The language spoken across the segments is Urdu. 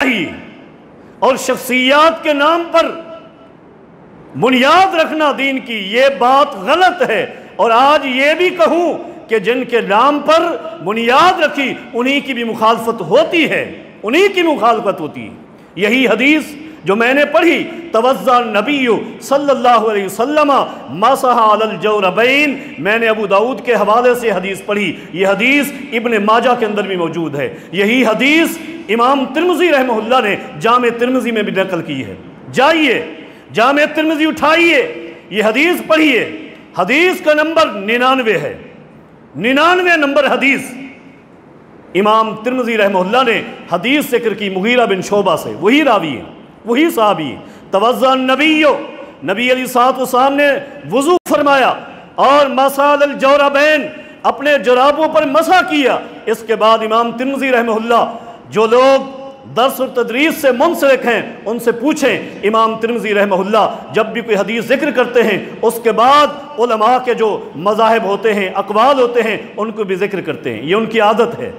اور شخصیات کے نام پر بنیاد رکھنا دین کی، یہ بات غلط ہے۔ اور آج یہ بھی کہوں کہ جن کے نام پر بنیاد رکھی انہی کی بھی مخالفت ہوتی ہے، انہی کی مخالفت ہوتی ہے۔ یہی حدیث جو میں نے پڑھی، توضأ النبی صلی اللہ علیہ وسلم مسح علی الجوربین، میں نے ابو داؤد کے حوالے سے حدیث پڑھی، یہ حدیث ابن ماجہ کے اندر بھی موجود ہے۔ یہی حدیث امام ترمذی رحمہ اللہ نے جامع ترمذی میں بھی نقل کی ہے۔ جائیے جامع ترمذی اٹھائیے، یہ حدیث پڑھیے، حدیث کا نمبر 99 ہے، 99 نمبر حدیث امام ترمذی رحمہ اللہ نے حدیث ذکر کی مغیرہ بن شعبہ سے، وہی راوی ہے، وہی صحابی ہے۔ توضأ النبی، نبی علیہ الصلوۃ والسلام نے وضو فرمایا اور مسح علی الجوربین، اپنے جرابوں پر مسح کیا۔ اس کے بعد امام ترمذی رحمہ اللہ، جو لوگ درس و تدریس سے منسلک ہیں ان سے پوچھیں، امام ترمذی رحمہ اللہ جب بھی کوئی حدیث ذکر کرتے ہیں اس کے بعد علماء کے جو مذاہب ہوتے ہیں، اقوال ہوتے ہیں، ان کو بھی ذکر کرتے ہیں، یہ ان کی عادت ہے۔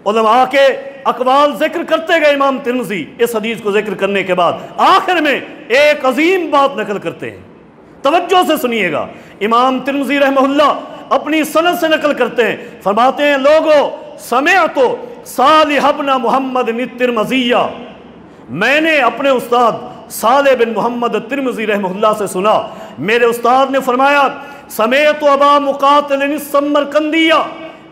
علماء کے اقوال ذکر کرتے گئے امام ترمذی اس حدیث کو ذکر کرنے کے بعد آخر میں ایک عظیم بات نقل کرتے ہیں، توجہ سے سنیے گا۔ امام ترمذی رحمہ اللہ اپنی سند سے نقل کرتے ہیں، فرماتے ہیں لوگو سمعت صالح بن محمد الترمذی، میں نے اپنے استاد صالح بن محمد الترمذی رحمہ اللہ سے سنا، میرے استاد نے فرمایا سمعت ابا مقاتل السمرقندی،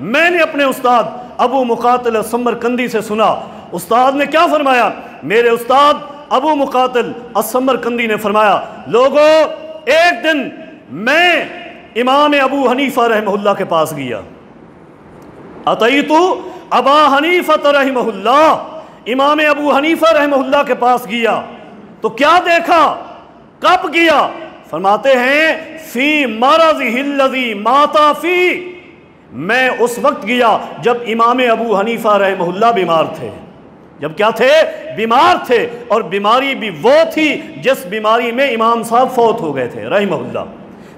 میں نے اپنے استاد ابو مقاتل السمرقندی سے سنا۔ استاد نے کیا فرمایا؟ میرے استاد ابو مقاتل السمرقندی نے فرمایا لوگو ایک دن میں امام ابو حنیفہ رحمہ اللہ کے پاس گیا، اتیت ابا حنیفہ رحمہ اللہ، امام ابو حنیفہ رحمہ اللہ کے پاس گیا تو کیا دیکھا؟ کب گیا؟ فرماتے ہیں فی مرضہ الذی مات فی، میں اس وقت گیا جب امام ابو حنیفہ رحمہ اللہ بیمار تھے، جب کیا تھے؟ بیمار تھے، اور بیماری بھی وہ تھی جس بیماری میں امام صاحب فوت ہو گئے تھے رحمہ اللہ۔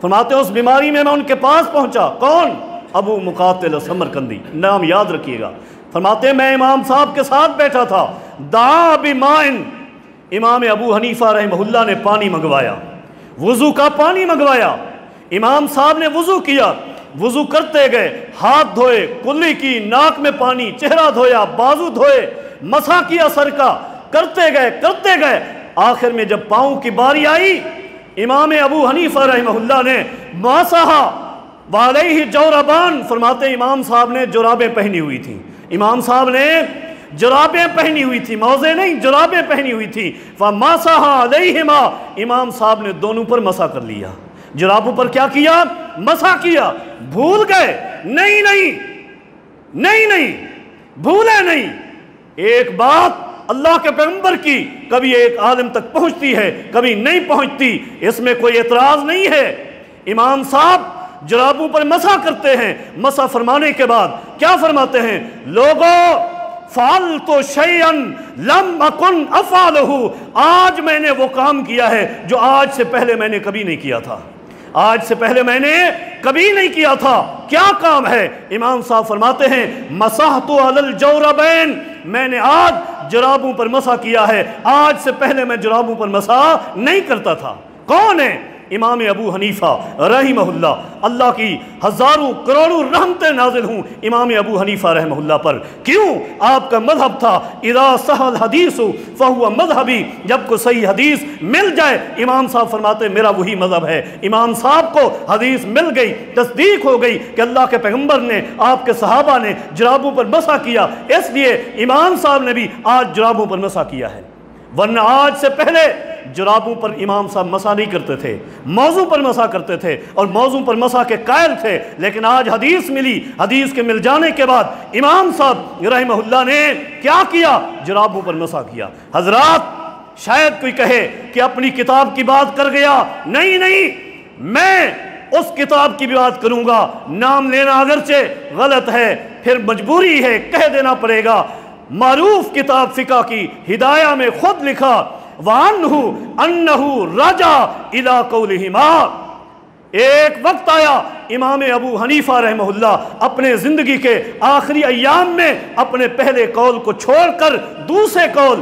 فرماتے ہیں اس بیماری میں ان کے پاس پہنچا، کون؟ ابو مقاتل السمرقندی، نام یاد رکھیے گا۔ فرماتے ہیں میں امام صاحب کے ساتھ بیٹھا تھا، دعا بمائن، امام ابو حنیفہ رحمہ اللہ نے پانی منگوایا، وضو کا پانی منگوایا، امام صاحب نے وضو کیا، وضو کرتے گئے، ہاتھ دھوئے، کلی کی، ناک میں پانی، چہرہ دھویا، بازو دھوئے، مسح کیا سر کا، کرتے گئے، آخر میں جب پاؤں کی باری آئی امام ابو حنیفہ رحمہ اللہ نے مسح وعلیہ جوربان، فرماتے ہیں امام صاحب نے جرابیں پہنی ہوئی تھیں، امام صاحب نے جرابیں پہنی ہوئی تھی، موزے نہیں، جرابیں پہنی ہوئی تھی، فمسح علیہما، امام صاحب نے دونوں پر مسح کر لیا، جرابوں پر کیا کیا؟ مسح کیا۔ بھول گئے؟ نہیں، بھولے نہیں۔ ایک بات اللہ کے پیغمبر کی کبھی ایک عالم تک پہنچتی ہے، کبھی نہیں پہنچتی، اس میں کوئی اعتراض نہیں ہے۔ امام صاحب جرابوں پر مسح کرتے ہیں، مسح فرمانے کے بعد کیا فرماتے ہیں؟ لوگو فعلت شیئا لم اکن افعلہ، آج میں نے وہ کام کیا ہے جو آج سے پہلے میں نے کبھی نہیں کیا تھا، آج سے پہلے میں نے کبھی نہیں کیا تھا۔ کیا کام ہے؟ امام صاحب فرماتے ہیں مسحت علی الجوربین، میں نے آج جرابوں پر مسح کیا ہے، آج سے پہلے میں جرابوں پر مسح نہیں کرتا تھا۔ کون ہے؟ امام ابو حنیفہ رحمہ اللہ، اللہ کی ہزاروں کروڑوں رحمتیں نازل ہوں امام ابو حنیفہ رحمہ اللہ پر۔ کیوں؟ آپ کا مذہب تھا اذا صح الحدیث فہو مذہبی، جب کو صحیح حدیث مل جائے، امام صاحب فرماتے میرا وہی مذہب ہے۔ امام صاحب کو حدیث مل گئی، تصدیق ہو گئی کہ اللہ کے پیغمبر نے، آپ کے صحابہ نے جرابوں پر مسح کیا، اس لیے امام صاحب نے بھی آج جرابوں پر مسح کیا ہے، ورنہ آج سے پہلے جرابوں پر امام صاحب مسح نہیں کرتے تھے، موضوع پر مسح کرتے تھے اور موضوع پر مسح کے قائل تھے۔ لیکن آج حدیث ملی، حدیث کے مل جانے کے بعد امام صاحب رحمہ اللہ نے کیا کیا؟ جرابوں پر مسح کیا۔ حضرات شاید کوئی کہے کہ اپنی کتاب کی بات کر گیا، نہیں، میں اس کتاب کی بھی بات کروں گا، نام لینا اگرچہ غلط ہے، پھر مجبوری ہے، کہہ دینا پڑے گا۔ معروف کتاب فقہ کی ہدایہ میں خود لکھا وَعَنْهُ أَنَّهُ رَجَعَ إِلَىٰ قَوْلِهِمَا، ایک وقت آیا امام ابو حنیفہ رحمہ اللہ اپنے زندگی کے آخری ایام میں اپنے پہلے قول کو چھوڑ کر دوسرے قول